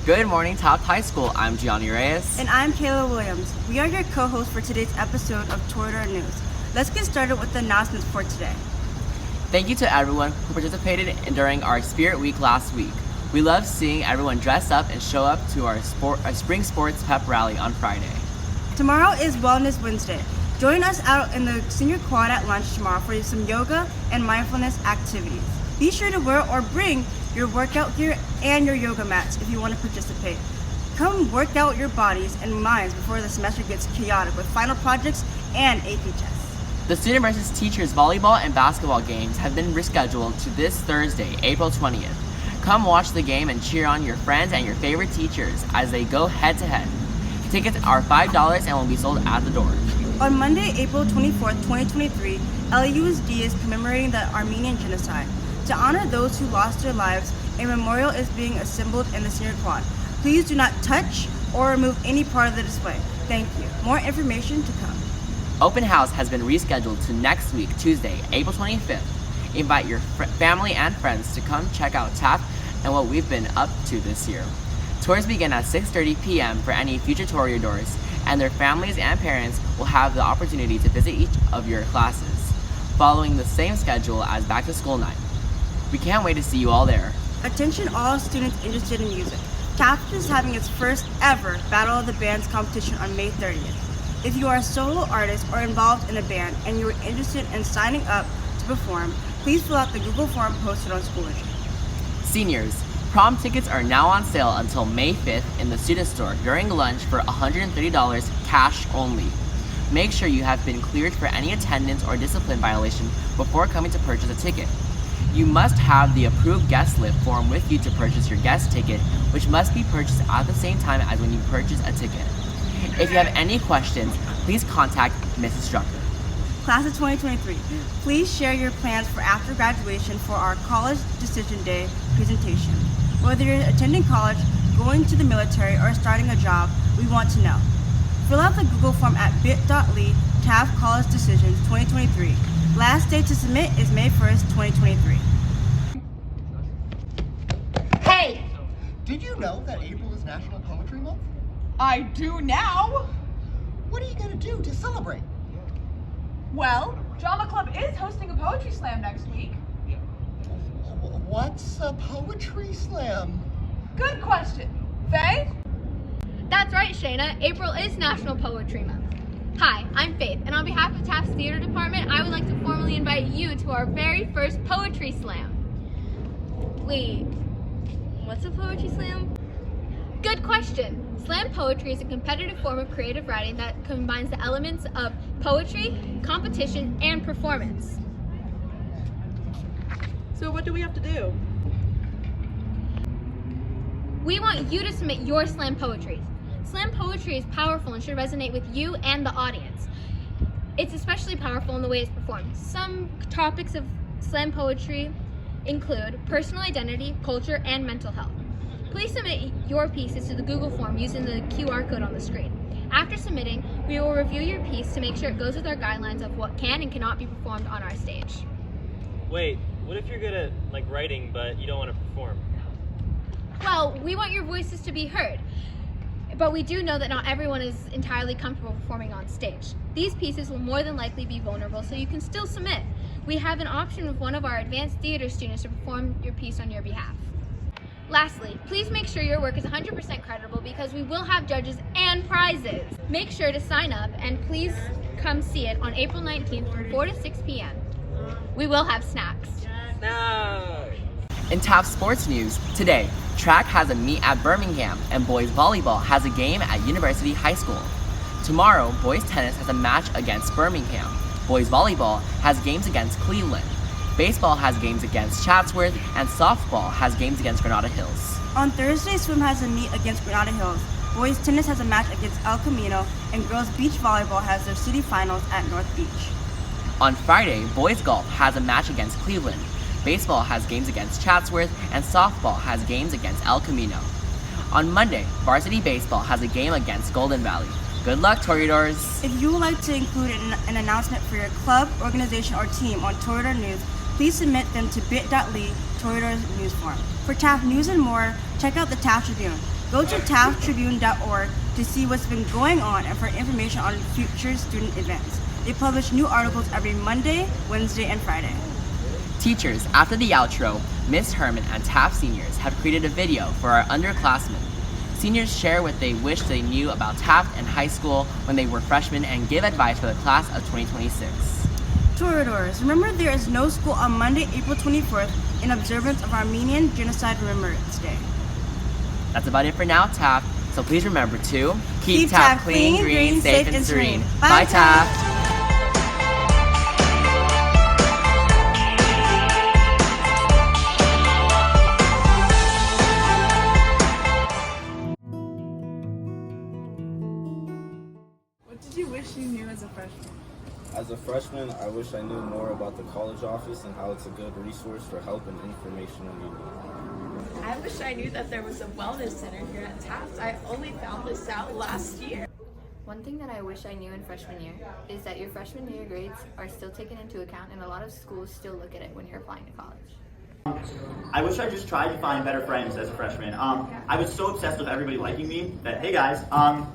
Good morning, Taft High School. I'm Gianni Reyes. And I'm Kayla Williams. We are your co-hosts for today's episode of Toreador News. Let's get started with the announcements for today. Thank you to everyone who participated during our Spirit Week last week. We love seeing everyone dress up and show up to our spring sports pep rally on Friday. Tomorrow is Wellness Wednesday. Join us out in the senior quad at lunch tomorrow for some yoga and mindfulness activities. Be sure to wear or bring your workout gear and your yoga mats if you want to participate. Come work out your bodies and minds before the semester gets chaotic with final projects and AP tests. The Student versus Teachers volleyball and basketball games have been rescheduled to this Thursday, April 20th. Come watch the game and cheer on your friends and your favorite teachers as they go head to head. Tickets are $5 and will be sold at the door. On Monday, April 24th, 2023, LUSD is commemorating the Armenian Genocide. To honor those who lost their lives, a memorial is being assembled in the senior quad. Please do not touch or remove any part of the display. Thank you. More information to come. Open house has been rescheduled to next week, Tuesday, April 25th. Invite your family and friends to come check out Taft and what we've been up to this year. Tours begin at 6:30 p.m. for any future Toreadors, and their families and parents will have the opportunity to visit each of your classes, following the same schedule as back to school night. We can't wait to see you all there. Attention all students interested in music. Taft is having its first ever Battle of the Bands competition on May 30th. If you are a solo artist or involved in a band and you are interested in signing up to perform, please fill out the Google form posted on Schoology. Seniors, prom tickets are now on sale until May 5th in the student store during lunch for $130 cash only. Make sure you have been cleared for any attendance or discipline violation before coming to purchase a ticket. You must have the approved guest list form with you to purchase your guest ticket, which must be purchased at the same time as when you purchase a ticket. If you have any questions, please contact Mrs. Strucker. Class of 2023, please share your plans for after graduation for our College Decision Day presentation. Whether you're attending college, going to the military, or starting a job, we want to know. Fill out the Google form at bit.ly Taft College Decisions 2023. Last day to submit is May 1st, 2023. Hey! Did you know that April is National Poetry Month? I do now! What are you gonna do to celebrate? Well, Drama Club is hosting a poetry slam next week. What's a poetry slam? Good question. Faye? That's right, Shayna. April is National Poetry Month. Hi, I'm Faith, and on behalf of Taft's Theater Department, I would like to formally invite you to our very first Poetry Slam. Wait, what's a Poetry Slam? Good question. Slam poetry is a competitive form of creative writing that combines the elements of poetry, competition, and performance. So what do we have to do? We want you to submit your slam poetry. Slam poetry is powerful and should resonate with you and the audience. It's especially powerful in the way it's performed. Some topics of slam poetry include personal identity, culture, and mental health. Please submit your pieces to the Google form using the QR code on the screen. After submitting, we will review your piece to make sure it goes with our guidelines of what can and cannot be performed on our stage. Wait, what if you're good at writing but you don't want to perform? Well, we want your voices to be heard, but we do know that not everyone is entirely comfortable performing on stage. These pieces will more than likely be vulnerable, so you can still submit. We have an option with one of our advanced theater students to perform your piece on your behalf. Lastly, please make sure your work is 100% credible because we will have judges and prizes. Make sure to sign up and please come see it on April 19th from 4 to 6 p.m. We will have snacks. No! In Taft sports news, today, track has a meet at Birmingham and boys volleyball has a game at University High School. Tomorrow, boys tennis has a match against Birmingham. Boys volleyball has games against Cleveland. Baseball has games against Chatsworth, and softball has games against Granada Hills. On Thursday, swim has a meet against Granada Hills. Boys tennis has a match against El Camino, and girls beach volleyball has their city finals at North Beach. On Friday, boys golf has a match against Cleveland. Baseball has games against Chatsworth, and softball has games against El Camino. On Monday, varsity baseball has a game against Golden Valley. Good luck, Toreadors! If you would like to include an announcement for your club, organization, or team on Toreador News, please submit them to bit.ly Toreador News Form. For Taft News and more, check out the Taft Tribune. Go to tafttribune.org to see what's been going on and for information on future student events. They publish new articles every Monday, Wednesday, and Friday. Teachers, after the outro, Miss Herman and Taft seniors have created a video for our underclassmen. Seniors share what they wish they knew about Taft and high school when they were freshmen and give advice for the class of 2026. Toreadors, remember there is no school on Monday, April 24th in observance of Armenian Genocide Remembrance Day. That's about it for now, Taft. So please remember to Keep Taft clean, green, safe, and serene. Bye, Taft. What did you wish you knew as a freshman? As a freshman, I wish I knew more about the college office and how it's a good resource for help and information when you need it. I wish I knew that there was a wellness center here at Taft. I only found this out last year. One thing that I wish I knew in freshman year is that your freshman year grades are still taken into account, and a lot of schools still look at it when you're applying to college. I wish I just tried to find better friends as a freshman. I was so obsessed with everybody liking me that, hey guys, I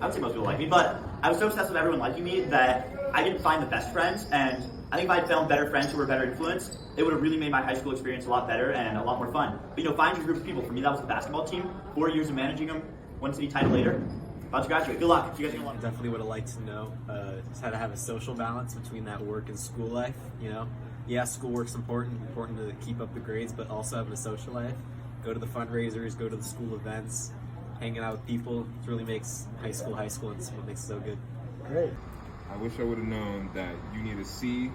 would say most people like me, but I was so obsessed with everyone liking me that I didn't find the best friends, and I think if I had found better friends who were better influenced, it would have really made my high school experience a lot better and a lot more fun. But find your group of people. For me, that was the basketball team. 4 years of managing them, one city title later. About to graduate. Good luck. You guys are gonna love it. Definitely would have liked to know just how to have a social balance between that work and school life. Yeah, schoolwork's important to keep up the grades, but also having a social life. Go to the fundraisers, go to the school events, hanging out with people. It really makes high school, and it's what makes it so good. Great. I wish I would have known that you need a C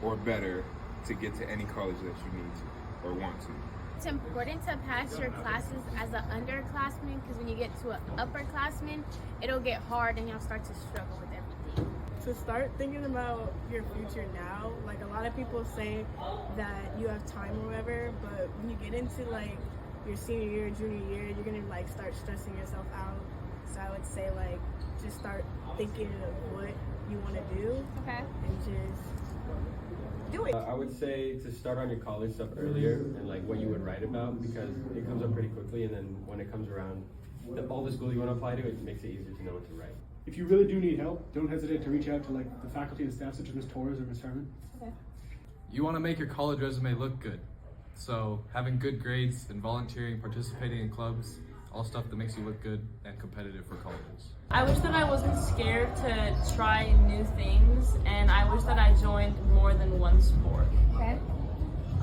or better to get to any college that you need to or want to. It's important to pass your classes as an underclassman, because when you get to an upperclassman, it'll get hard and you'll start to struggle with everything. To start thinking about your future now, like a lot of people say that you have time or whatever, but when you get into like your senior year, junior year, you're gonna like start stressing yourself out. So I would say like just start thinking of what you want to do, Okay. and just do it. I would say to start on your college stuff earlier and like what you would write about, because it comes up pretty quickly, and then when it comes around, all the schools you want to apply to, it makes it easier to know what to write. If you really do need help, don't hesitate to reach out to like the faculty and staff such as Ms. Torres or Ms. Herman. Okay. You want to make your college resume look good. So having good grades and volunteering, participating in clubs, all stuff that makes you look good and competitive for colleges. I wish that I wasn't scared to try new things, and I wish that I joined more than one sport. Okay.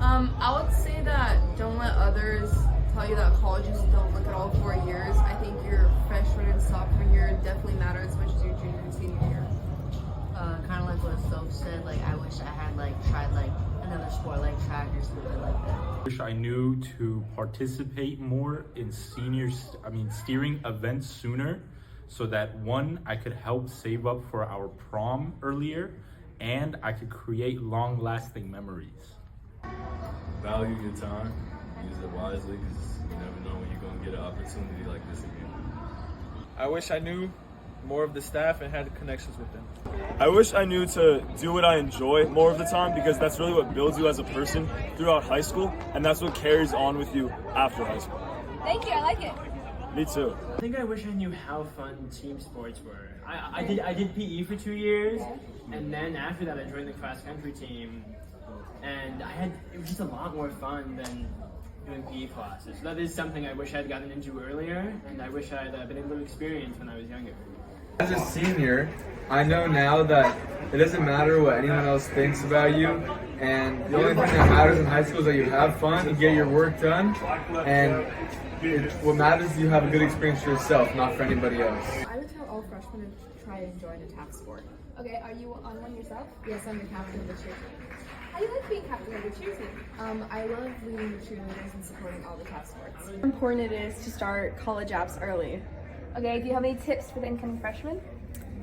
I would say that don't let others tell you that colleges don't look at all 4 years. I think your freshman and sophomore year definitely matter as much as your junior and senior year. Kind of like what Soph said, like I wish I had like tried like another sport like track or something like that. I wish I knew to participate more in steering events sooner, so that one, I could help save up for our prom earlier, and I could create long-lasting memories. Value your time, use it wisely, because you never know when you're going to get an opportunity like this again. I wish I knew more of the staff and had connections with them. I wish I knew to do what I enjoy more of the time, because that's really what builds you as a person throughout high school, and that's what carries on with you after high school. Thank you, I like it. Me too. I think I wish I knew how fun team sports were. I did PE for 2 years, and then after that I joined the cross country team, and it was just a lot more fun than doing PE classes. So that is something I wish I had gotten into earlier, and I wish I had been able to experience when I was younger. As a senior, I know now that it doesn't matter what anyone else thinks about you, and the only thing that matters in high school is that you have fun, you get your work done, and what matters is you have a good experience for yourself, not for anybody else. I would tell all freshmen to try and join a Taft sport. Okay, are you on one yourself? Yes, I'm the captain of the cheer team. How do you like being captain of the cheer team? I love leading the cheerleaders and supporting all the Taft sports. How important it is to start college apps early. Okay, do you have any tips for the incoming freshmen?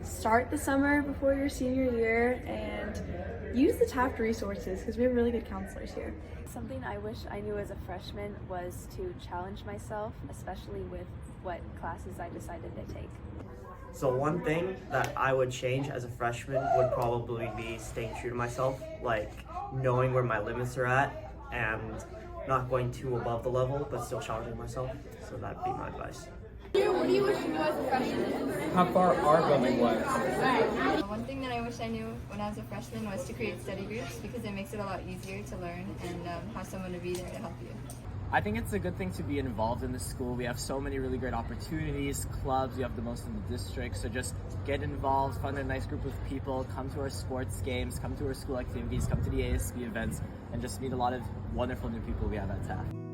Start the summer before your senior year and use the Taft resources, because we have really good counselors here. Something I wish I knew as a freshman was to challenge myself, especially with what classes I decided to take. So one thing that I would change as a freshman would probably be staying true to myself, like knowing where my limits are at and not going too above the level, but still challenging myself. So that'd be my advice. What do you wish you knew as a freshman? How far our building was. One thing that I wish I knew when I was a freshman was to create study groups because it makes it a lot easier to learn and have someone to be there to help you. I think it's a good thing to be involved in the school. We have so many really great opportunities, clubs, we have the most in the district, so just get involved, find a nice group of people, come to our sports games, come to our school activities, come to the ASB events, and just meet a lot of wonderful new people we have at Taft.